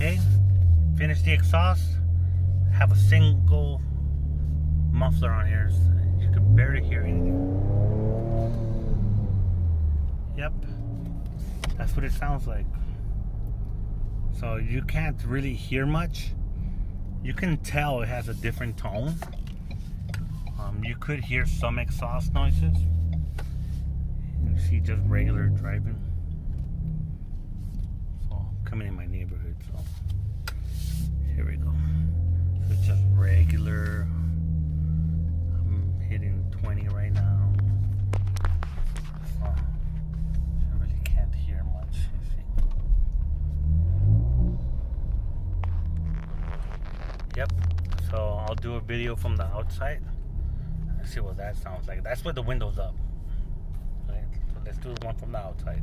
Okay, finish the exhaust. Have a single muffler on here. So you can barely hear anything. Yep, that's what it sounds like. So you can't really hear much. You can tell it has a different tone. You could hear some exhaust noises. You see just regular driving. So coming in my neighborhood. So here we go. So it's just regular. I'm hitting 20 right now. So I really can't hear much. You see. Yep. So I'll do a video from the outside. Let's see what that sounds like. That's with the windows up. Right? So let's do one from the outside.